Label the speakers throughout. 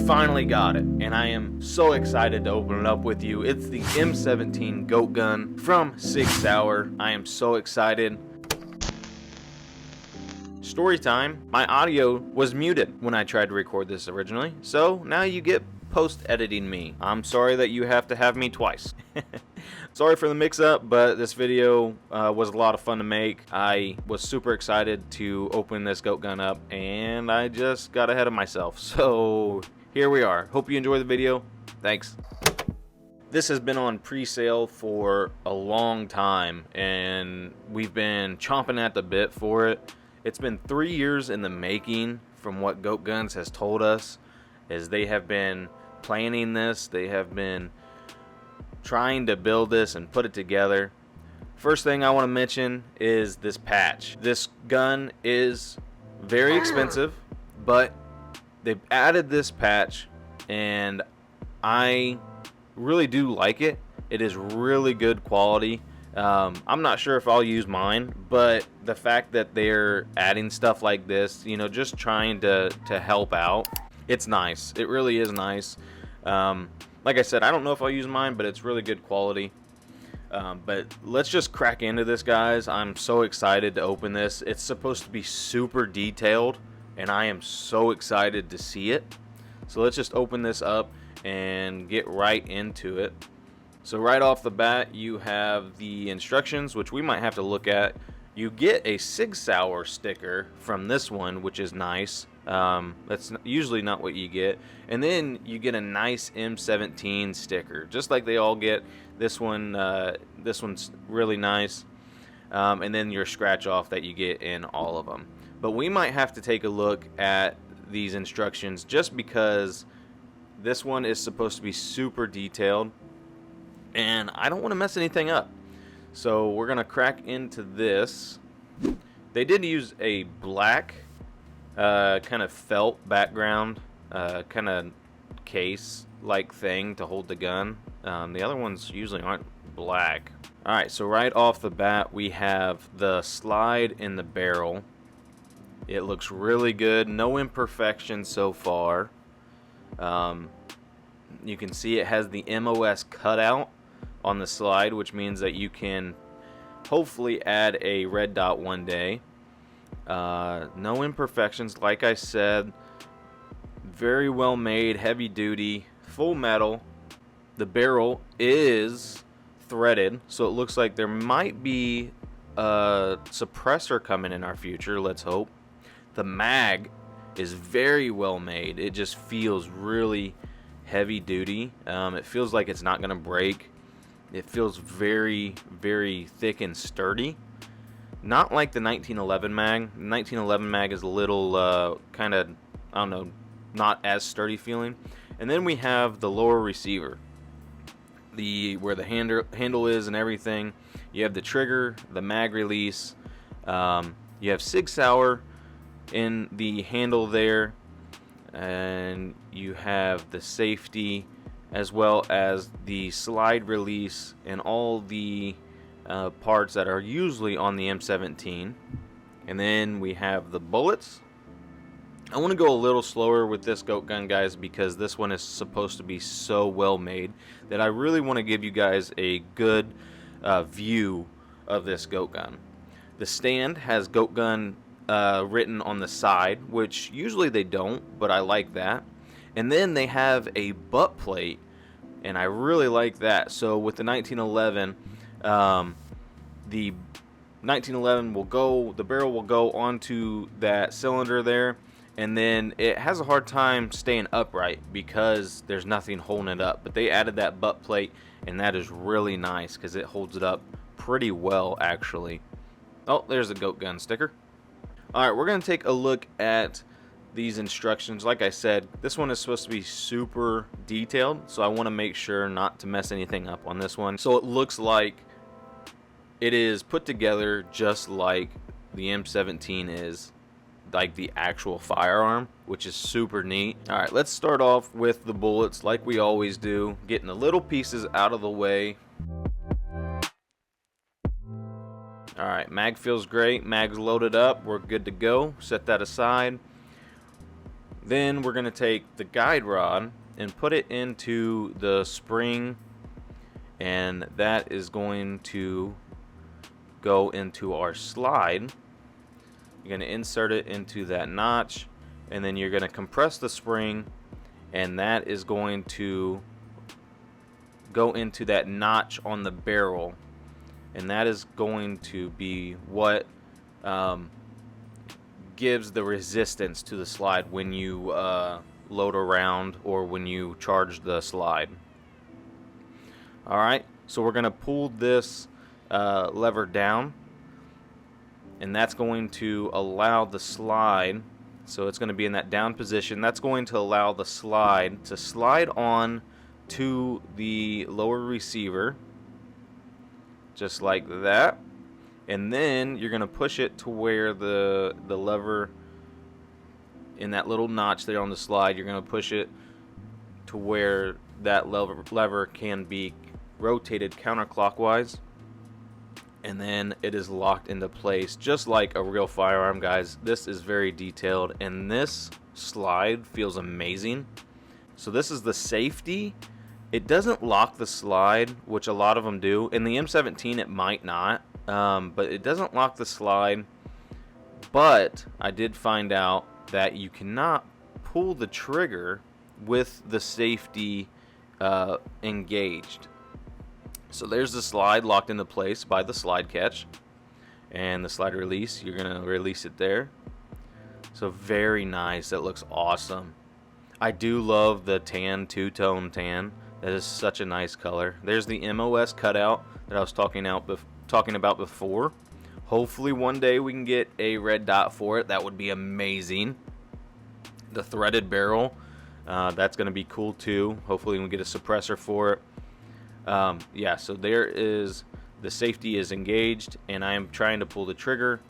Speaker 1: finally got it, and I am so excited to open it up with you. It's the M17 Goatgun from Sig Sauer. I am so excited. Story time. My audio was muted when I tried to record this originally, so now you get post-editing me. I'm sorry that you have to have me twice. Sorry for the mix-up, but this video was a lot of fun to make. I was super excited to open this Goatgun up, and I just got ahead of myself. So here we are. Hope you enjoy the video. Thanks. This has been on pre-sale for a long time, and we've been chomping at the bit for it. It's been 3 years in the making from what Goatguns has told us, as they have been planning this. They have been trying to build this and put it together. First thing I want to mention is this patch. This gun is very expensive, but they've added this patch, and I really do like it. It is really good quality. I'm not sure if I'll use mine, but the fact that they're adding stuff like this, you know, just trying to help out, it's nice. It really is nice. Like I said, I don't know if I'll use mine, but it's really good quality. But let's just crack into this, guys. I'm so excited to open this. It's supposed to be super detailed, and I am so excited to see it. So let's just open this up and get right into it. So right off the bat, you have the instructions, which we might have to look at. You get a Sig Sauer sticker from this one, which is nice. That's usually not what you get. And then you get a nice M17 sticker, just like they all get. This one's really nice. And then your scratch off that you get in all of them. But we might have to take a look at these instructions, just because this one is supposed to be super detailed, and I don't want to mess anything up. So we're gonna crack into this. They did use a black kind of felt background, kind of case like thing to hold the gun. The other ones usually aren't black. Alright, so right off the bat we have the slide in the barrel. It looks really good, no imperfections so far. You can see it has the MOS cutout on the slide, which means that you can hopefully add a red dot one day. No imperfections, like I said. Very well made, heavy duty, full metal. The barrel is threaded, so it looks like there might be a suppressor coming in our future. Let's hope. The mag is very well made. It just feels really heavy duty. It feels like it's not gonna break. It feels very, very thick and sturdy. Not like the 1911 mag. The 1911 mag is a little kind of, I don't know, not as sturdy feeling. And then we have the lower receiver, where the handle is and everything. You have the trigger, the mag release. You have Sig Sauer in the handle there, and you have the safety, as well as the slide release and all the parts that are usually on the M17. And then we have the bullets. I want to go a little slower with this Goatgun, guys, because this one is supposed to be so well made that I really want to give you guys a good view of this Goatgun. The stand has Goatgun written on the side, which usually they don't, but I like that. And then they have a butt plate, and I really like that. So with the 1911, the 1911 will go, the barrel will go onto that cylinder there, and then it has a hard time staying upright because there's nothing holding it up. But they added that butt plate, and that is really nice because it holds it up pretty well, actually. Oh, there's a Goatgun sticker. Alright, we're going to take a look at these instructions. Like I said, this one is supposed to be super detailed, so I want to make sure not to mess anything up on this one. So it looks like it is put together just like the M17 is, like the actual firearm, which is super neat. Alright, let's start off with the bullets like we always do, getting the little pieces out of the way. Alright, mag feels great. Mag's loaded up. We're good to go. Set that aside. Then we're going to take the guide rod and put it into the spring, and that is going to go into our slide. You're going to insert it into that notch, and then you're going to compress the spring, and that is going to go into that notch on the barrel, and that is going to be what gives the resistance to the slide when you load around or when you charge the slide. Alright, so we're going to pull this lever down, and that's going to allow the slide, so it's going to be in that down position. That's going to allow the slide to slide on to the lower receiver, just like that. And then you're going to push it to where the lever in that little notch there on the slide, you're going to push it to where that lever can be rotated counterclockwise, and then it is locked into place just like a real firearm, guys. This is very detailed, and this slide feels amazing. So this is the safety. It doesn't lock the slide, which a lot of them do. In the M17 it might not, but it doesn't lock the slide. But I did find out that you cannot pull the trigger with the safety engaged. So there's the slide locked into place by the slide catch, and the slide release, you're going to release it there. So very nice. That looks awesome. I do love the tan, two-tone tan. That is such a nice color. There's the MOS cutout that I was talking about before. Hopefully one day we can get a red dot for it. That would be amazing. The threaded barrel, that's going to be cool too. Hopefully we can get a suppressor for it. Yeah, so there is, the safety is engaged, and I am trying to pull the trigger,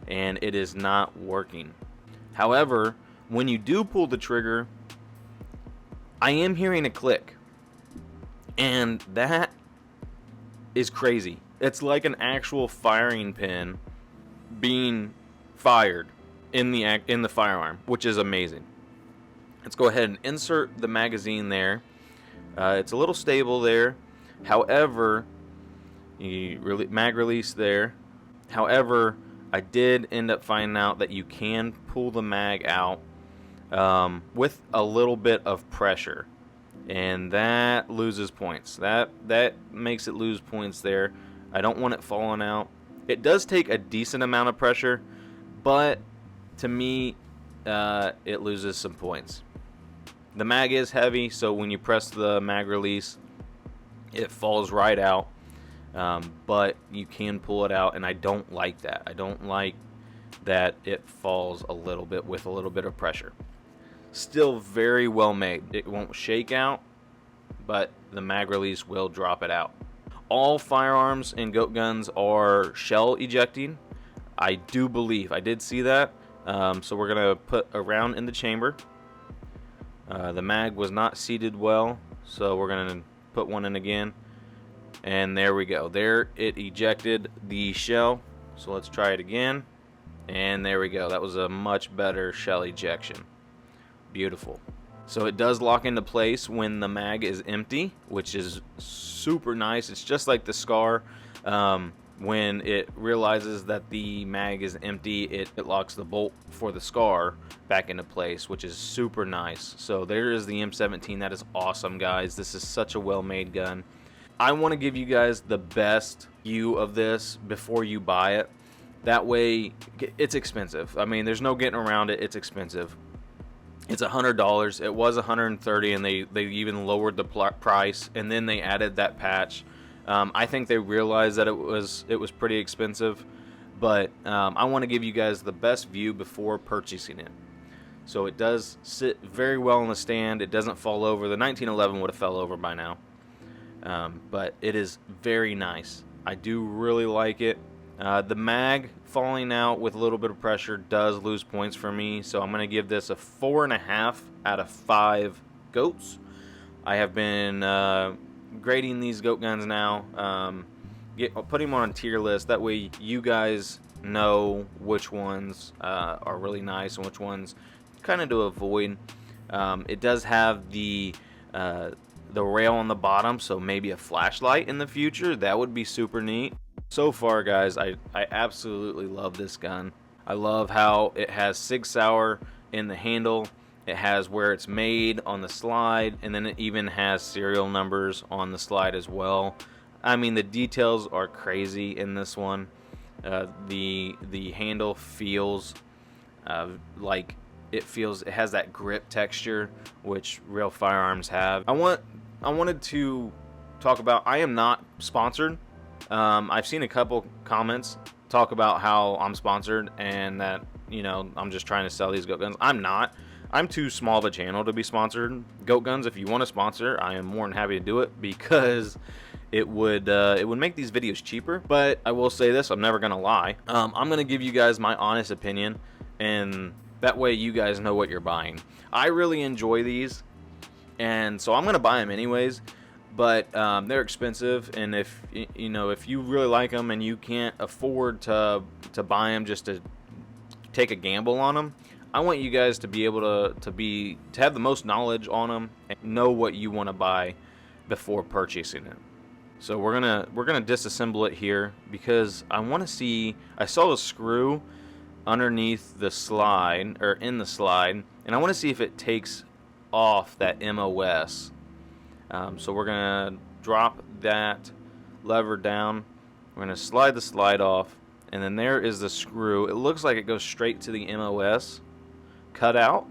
Speaker 1: and it is not working. However, when you do pull the trigger, I am hearing a click, and that is crazy. It's like an actual firing pin being fired in the firearm, which is amazing. Let's go ahead and insert the magazine there. It's a little stable there. However, mag release there. However, I did end up finding out that you can pull the mag out with a little bit of pressure, and that loses points. That makes it lose points there. I don't want it falling out. It does take a decent amount of pressure, but to me, it loses some points. The mag is heavy, so when you press the mag release, it falls right out, but you can pull it out, and I don't like that. I don't like that it falls a little bit with a little bit of pressure. Still very well made. It won't shake out, but the mag release will drop it out. All firearms and goat guns are shell ejecting. I do believe. I did see that. So we're going to put a round in the chamber. The mag was not seated well, so we're going to put one in again, and there we go. There, it ejected the shell. So let's try it again, and there we go. That was a much better shell ejection. Beautiful. So it does lock into place when the mag is empty, which is super nice. It's just like the SCAR. When it realizes that the mag is empty, it locks the bolt for the SCAR back into place, which is super nice. So there is the M17. That is awesome, guys. This is such a well-made gun. I want to give you guys the best view of this before you buy it. That way, it's expensive. I mean, there's no getting around it. It's expensive. It's $100. It was $130, and they even lowered the price, and then they added that patch. I think they realized that it was pretty expensive, but I want to give you guys the best view before purchasing it. So it does sit very well on the stand. It doesn't fall over. The 1911 would have fell over by now, but it is very nice. I do really like it. The mag falling out with a little bit of pressure does lose points for me, so I'm going to give this a 4.5 out of 5 goats. I have been grading these goat guns now, putting them on a tier list. That way you guys know which ones are really nice and which ones kind of to avoid. It does have the rail on the bottom, so maybe a flashlight in the future. That would be super neat. So far, guys, I absolutely love this gun. I love how it has Sig Sauer in the handle. It has where it's made on the slide, and then it even has serial numbers on the slide as well. I mean, the details are crazy in this one. The handle feels like it has that grip texture, which real firearms have. I wanted to talk about, I am not sponsored. I've seen a couple comments talk about how I'm sponsored and that, you know, I'm just trying to sell these goat guns. I'm not. I'm too small of a channel to be sponsored. Goat Guns, if you want to sponsor, I am more than happy to do it, because it would make these videos cheaper. But I will say this, I'm never gonna lie. I'm gonna give you guys my honest opinion, and that way you guys know what you're buying. I really enjoy these, and so I'm gonna buy them anyways. But they're expensive, and if you really like them and you can't afford to buy them just to take a gamble on them, I want you guys to be able to have the most knowledge on them and know what you want to buy before purchasing it. So we're gonna disassemble it here, because I want to see. I saw a screw underneath the slide, or in the slide, and I want to see if it takes off that MOS. So we're gonna drop that lever down. We're gonna slide the slide off, and then there is the screw. It looks like it goes straight to the MOS cutout.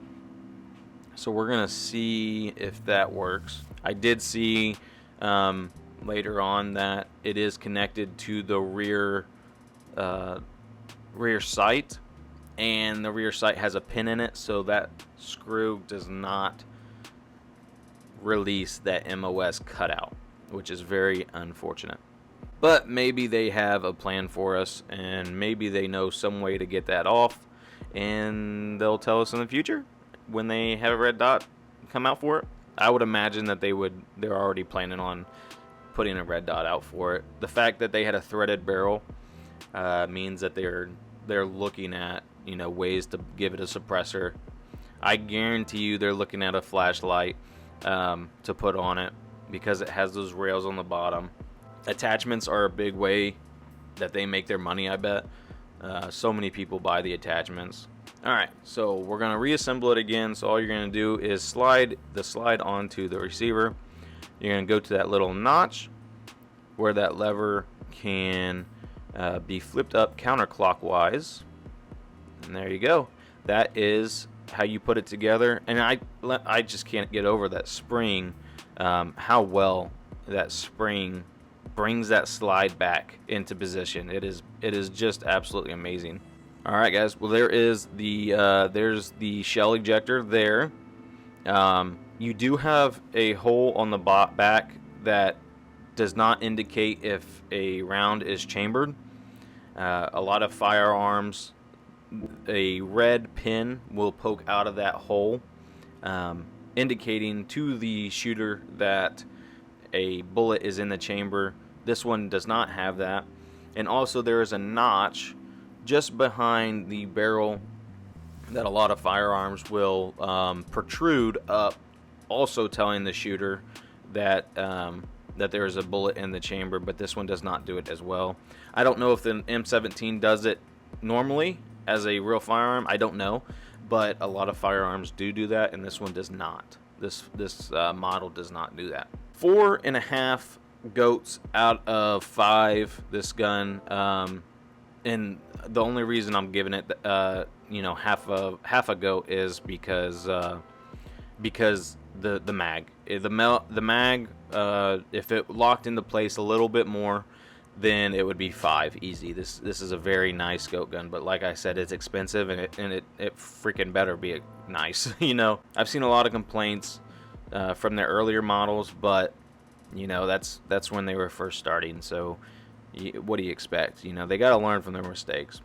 Speaker 1: So we're gonna see if that works. I did see later on that it is connected to the rear sight, and the rear sight has a pin in it, so that screw does not release that MOS cutout, which is very unfortunate. But maybe they have a plan for us, and maybe they know some way to get that off, and they'll tell us in the future when they have a red dot come out for it. I would imagine that they're already planning on putting a red dot out for it. The fact that they had a threaded barrel means that they're looking at, you know, ways to give it a suppressor. I guarantee you they're looking at a flashlight to put on it, because it has those rails on the bottom. Attachments are a big way that they make their money, I bet. So many people buy the attachments. Alright, so we're going to reassemble it again. So all you're going to do is slide the slide onto the receiver. You're going to go to that little notch where that lever can be flipped up counterclockwise, and there you go. That is how you put it together. And I just can't get over that spring, how well that spring brings that slide back into position. It is just absolutely amazing. All right, guys. Well, there's the shell ejector there. You do have a hole on the back that does not indicate if a round is chambered. A lot of firearms, a red pin will poke out of that hole, indicating to the shooter that a bullet is in the chamber. This one does not have that. And also there is a notch just behind the barrel that a lot of firearms will protrude up, also telling the shooter that that there is a bullet in the chamber, but this one does not do it as well. I don't know if the M17 does it normally as a real firearm. I don't know, but a lot of firearms do that, and this one does not. This model does not do that. 4.5 goats out of 5. This gun, and the only reason I'm giving it, half a goat is because the mag. The mag, if it locked into place a little bit more, then it would be 5 easy. This is a very nice goat gun, but like I said, it's expensive, and it freaking better be nice. You know, I've seen a lot of complaints from their earlier models, but you know, that's when they were first starting. So what do you expect? You know, they got to learn from their mistakes.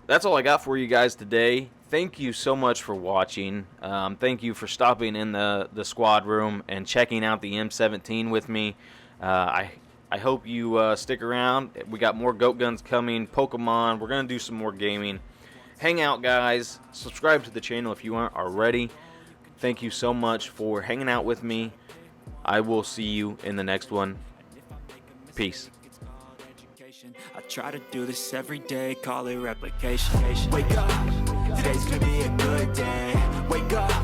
Speaker 1: That's all I got for you guys today. Thank you so much for watching. Thank you for stopping in the squad room and checking out the M17 with me. I hope you stick around. We got more goat guns coming, Pokemon. We're going to do some more gaming. hang out, guys. Subscribe to the channel if you aren't already. Thank you so much for hanging out with me. I will see you in the next one. Peace.
Speaker 2: I try to do this every day, call it replication. Wake up, today's gonna be a good day. Wake up,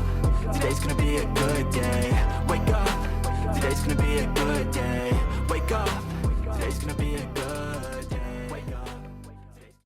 Speaker 2: today's gonna be a good day. Wake up, today's gonna be a good day. Wake up, today's gonna be a good day.